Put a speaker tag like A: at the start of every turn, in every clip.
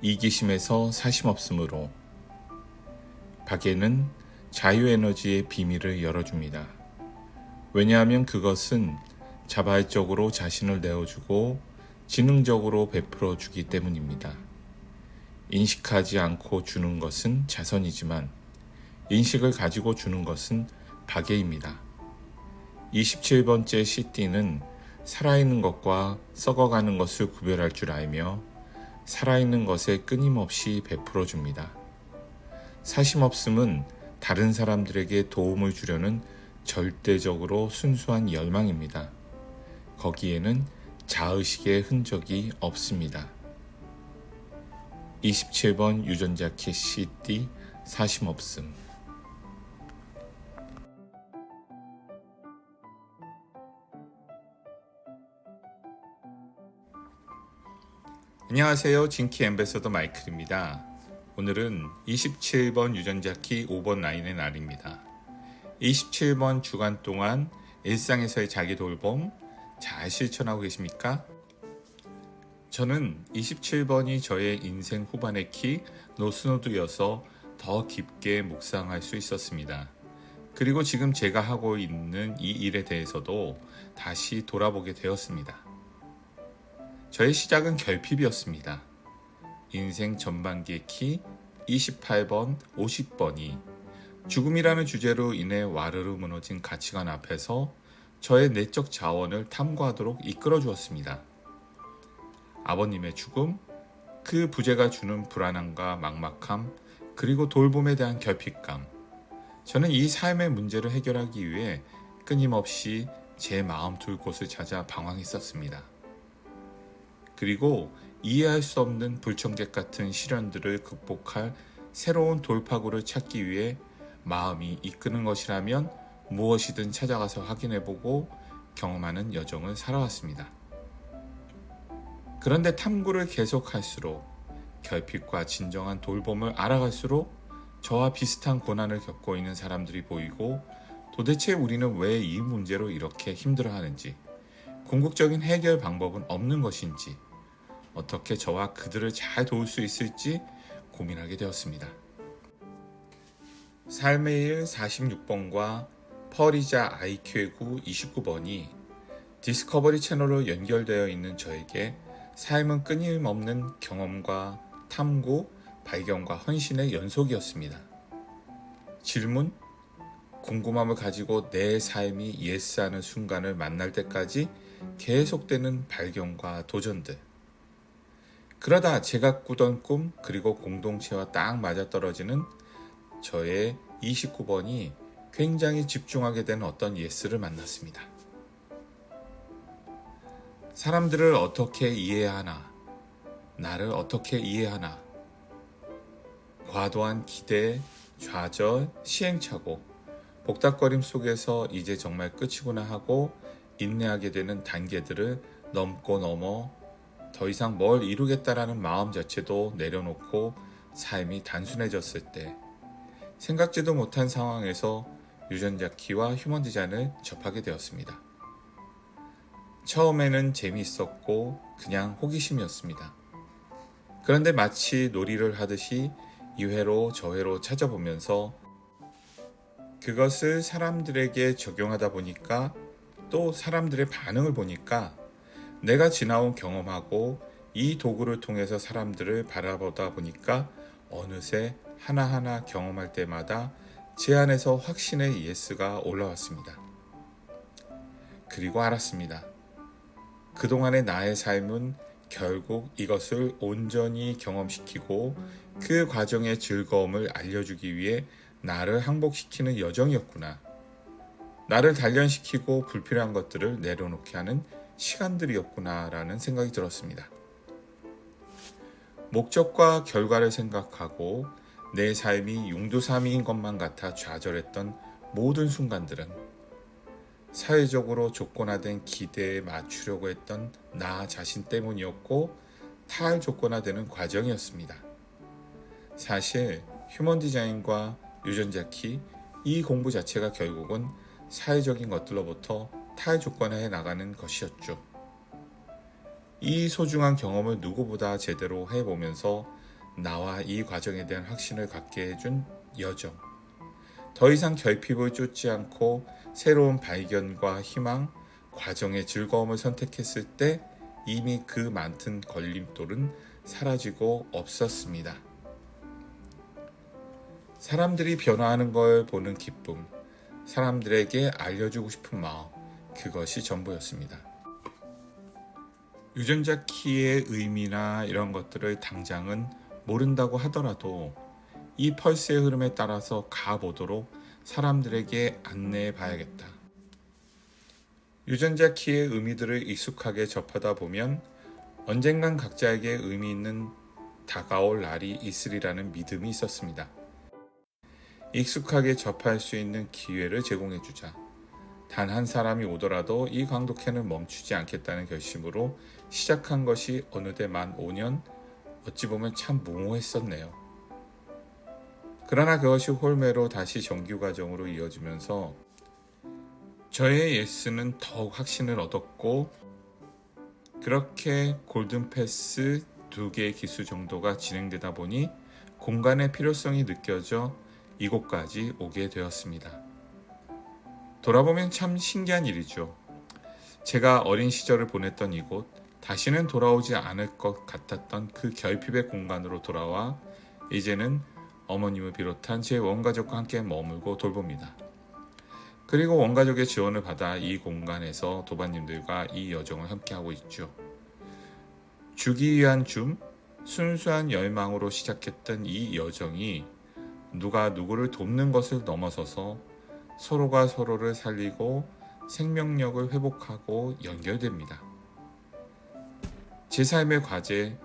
A: 이기심에서 사심없음으로. 박애는 자유에너지의 비밀을 열어줍니다. 왜냐하면 그것은 자발적으로 자신을 내어주고 지능적으로 베풀어주기 때문입니다. 인식하지 않고 주는 것은 자선이지만 인식을 가지고 주는 것은 박애입니다. 27번째 CD는 살아있는 것과 썩어가는 것을 구별할 줄 알며 살아있는 것에 끊임없이 베풀어줍니다. 사심없음은 다른 사람들에게 도움을 주려는 절대적으로 순수한 열망입니다. 거기에는 자의식의 흔적이 없습니다. 27번 유전자키 CD 사심없음. 안녕하세요. 진키 앰베서더 마이클입니다. 오늘은 27번 유전자키 5번 라인의 날입니다. 27번 주간 동안 일상에서의 자기 돌봄 잘 실천하고 계십니까? 저는 27번이 저의 인생 후반의 키 노스노드여서 더 깊게 묵상할 수 있었습니다. 그리고 지금 제가 하고 있는 이 일에 대해서도 다시 돌아보게 되었습니다. 저의 시작은 결핍이었습니다. 인생 전반기의 키 28번, 50번이 죽음이라는 주제로 인해 와르르 무너진 가치관 앞에서 저의 내적 자원을 탐구하도록 이끌어 주었습니다. 아버님의 죽음, 그 부재가 주는 불안함과 막막함, 그리고 돌봄에 대한 결핍감. 저는 이 삶의 문제를 해결하기 위해 끊임없이 제 마음 둘 곳을 찾아 방황했었습니다. 그리고 이해할 수 없는 불청객 같은 시련들을 극복할 새로운 돌파구를 찾기 위해 마음이 이끄는 것이라면 무엇이든 찾아가서 확인해보고 경험하는 여정을 살아왔습니다. 그런데 탐구를 계속할수록 결핍과 진정한 돌봄을 알아갈수록 저와 비슷한 고난을 겪고 있는 사람들이 보이고 도대체 우리는 왜 이 문제로 이렇게 힘들어하는지, 궁극적인 해결 방법은 없는 것인지, 어떻게 저와 그들을 잘 도울 수 있을지 고민하게 되었습니다. 삶의 일 46번과 펄이자 IQ의 29번이 디스커버리 채널로 연결되어 있는 저에게 삶은 끊임없는 경험과 탐구, 발견과 헌신의 연속이었습니다. 질문, 궁금함을 가지고 내 삶이 예스하는 순간을 만날 때까지 계속되는 발견과 도전들. 그러다 제가 꾸던 꿈 그리고 공동체와 딱 맞아떨어지는 저의 29번이 굉장히 집중하게 된 어떤 예스를 만났습니다. 사람들을 어떻게 이해하나, 나를 어떻게 이해하나, 과도한 기대, 좌절, 시행착오, 복닥거림 속에서 이제 정말 끝이구나 하고 인내하게 되는 단계들을 넘고 넘어 더 이상 뭘 이루겠다라는 마음 자체도 내려놓고 삶이 단순해졌을 때 생각지도 못한 상황에서 유전자 키와 휴먼 디자인을 접하게 되었습니다. 처음에는 재미있었고 그냥 호기심이었습니다. 그런데 마치 놀이를 하듯이 이 회로 저 회로 찾아보면서 그것을 사람들에게 적용하다 보니까 또 사람들의 반응을 보니까 내가 지나온 경험하고 이 도구를 통해서 사람들을 바라보다 보니까 어느새 하나하나 경험할 때마다 제 안에서 확신의 예스가 올라왔습니다. 그리고 알았습니다. 그동안의 나의 삶은 결국 이것을 온전히 경험시키고 그 과정의 즐거움을 알려주기 위해 나를 항복시키는 여정이었구나. 나를 단련시키고 불필요한 것들을 내려놓게 하는 시간들이었구나 라는 생각이 들었습니다. 목적과 결과를 생각하고 내 삶이 용두사미인 것만 같아 좌절했던 모든 순간들은 사회적으로 조건화된 기대에 맞추려고 했던 나 자신 때문이었고 탈조건화되는 과정이었습니다. 사실 휴먼 디자인과 유전자 키, 이 공부 자체가 결국은 사회적인 것들로부터 탈조건화해 나가는 것이었죠. 이 소중한 경험을 누구보다 제대로 해보면서 나와 이 과정에 대한 확신을 갖게 해준 여정. 더 이상 결핍을 쫓지 않고 새로운 발견과 희망, 과정의 즐거움을 선택했을 때 이미 그 많던 걸림돌은 사라지고 없었습니다. 사람들이 변화하는 걸 보는 기쁨, 사람들에게 알려주고 싶은 마음, 그것이 전부였습니다. 유전자 키의 의미나 이런 것들을 당장은 모른다고 하더라도 이 펄스의 흐름에 따라서 가보도록 사람들에게 안내해 봐야겠다. 유전자 키의 의미들을 익숙하게 접하다 보면 언젠간 각자에게 의미 있는 다가올 날이 있으리라는 믿음이 있었습니다. 익숙하게 접할 수 있는 기회를 제공해 주자. 단 한 사람이 오더라도 이 강독회는 멈추지 않겠다는 결심으로 시작한 것이 어느덧 만 5년, 어찌 보면 참 무모했었네요. 그러나 그것이 홀매로 다시 정규 과정으로 이어지면서 저의 예스는 더욱 확신을 얻었고, 그렇게 골든패스 2개의 기수 정도가 진행되다 보니 공간의 필요성이 느껴져 이곳까지 오게 되었습니다. 돌아보면 참 신기한 일이죠. 제가 어린 시절을 보냈던 이곳, 다시는 돌아오지 않을 것 같았던 그 결핍의 공간으로 돌아와 이제는 어머님을 비롯한 제 원가족과 함께 머물고 돌봅니다. 그리고 원가족의 지원을 받아 이 공간에서 도반님들과 이 여정을 함께하고 있죠. 주기 위한 순수한 열망으로 시작했던 이 여정이 누가 누구를 돕는 것을 넘어서서 서로가 서로를 살리고 생명력을 회복하고 연결됩니다. 제 삶의 과제,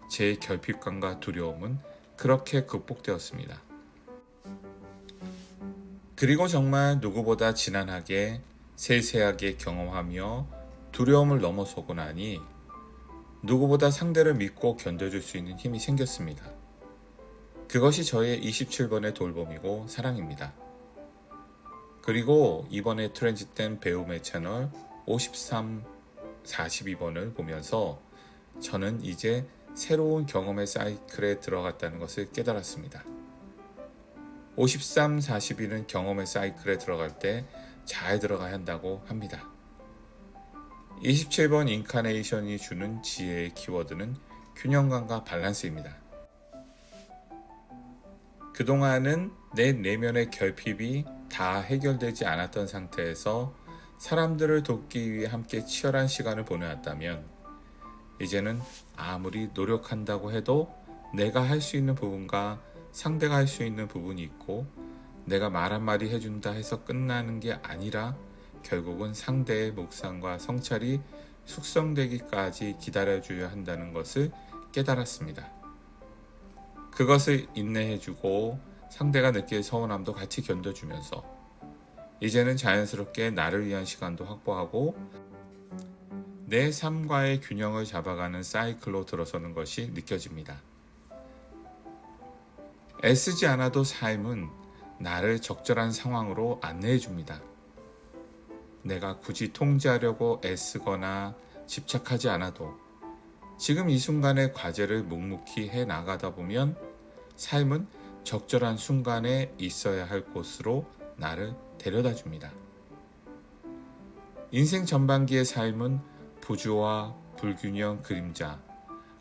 A: 제 결핍감과 두려움은 그렇게 극복되었습니다. 그리고 정말 누구보다 지난하게 세세하게 경험하며 두려움을 넘어서고 나니 누구보다 상대를 믿고 견뎌줄 수 있는 힘이 생겼습니다. 그것이 저의 27번의 돌봄이고 사랑입니다. 그리고 이번에 트랜짓된 배움의 채널 53, 42번을 보면서 저는 이제 새로운 경험의 사이클에 들어갔다는 것을 깨달았습니다. 53, 42는 경험의 사이클에 들어갈 때 잘 들어가야 한다고 합니다. 27번 인카네이션이 주는 지혜의 키워드는 균형감과 밸런스입니다. 그동안은 내 내면의 결핍이 다 해결되지 않았던 상태에서 사람들을 돕기 위해 함께 치열한 시간을 보내왔다면 이제는 아무리 노력한다고 해도 내가 할 수 있는 부분과 상대가 할 수 있는 부분이 있고 내가 말 한마디 해준다 해서 끝나는 게 아니라 결국은 상대의 묵상과 성찰이 숙성되기까지 기다려줘야 한다는 것을 깨달았습니다. 그것을 인내해주고 상대가 느낄 서운함도 같이 견뎌주면서 이제는 자연스럽게 나를 위한 시간도 확보하고 내 삶과의 균형을 잡아가는 사이클로 들어서는 것이 느껴집니다. 애쓰지 않아도 삶은 나를 적절한 상황으로 안내해줍니다. 내가 굳이 통제하려고 애쓰거나 집착하지 않아도 지금 이 순간의 과제를 묵묵히 해 나가다 보면 삶은 적절한 순간에 있어야 할 곳으로 나를 데려다 줍니다. 인생 전반기의 삶은 부조와 불균형 그림자,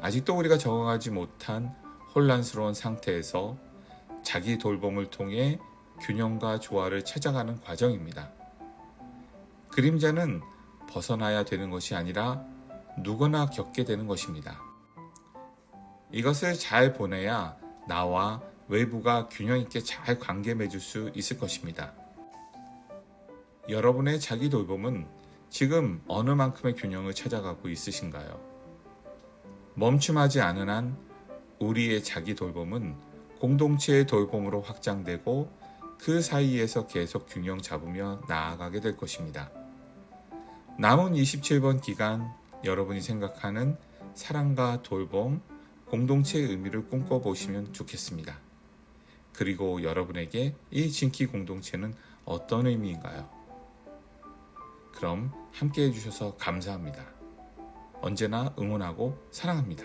A: 아직도 우리가 적응하지 못한 혼란스러운 상태에서 자기 돌봄을 통해 균형과 조화를 찾아가는 과정입니다. 그림자는 벗어나야 되는 것이 아니라 누구나 겪게 되는 것입니다. 이것을 잘 보내야 나와 외부가 균형 있게 잘 관계 맺을 수 있을 것입니다. 여러분의 자기 돌봄은 지금 어느 만큼의 균형을 찾아가고 있으신가요? 멈춤하지 않은 한 우리의 자기 돌봄은 공동체의 돌봄으로 확장되고 그 사이에서 계속 균형 잡으며 나아가게 될 것입니다. 남은 27번 기간 여러분이 생각하는 사랑과 돌봄, 공동체의 의미를 꿈꿔보시면 좋겠습니다. 그리고 여러분에게 이 진키 공동체는 어떤 의미인가요? 그럼 함께 해주셔서 감사합니다. 언제나 응원하고 사랑합니다.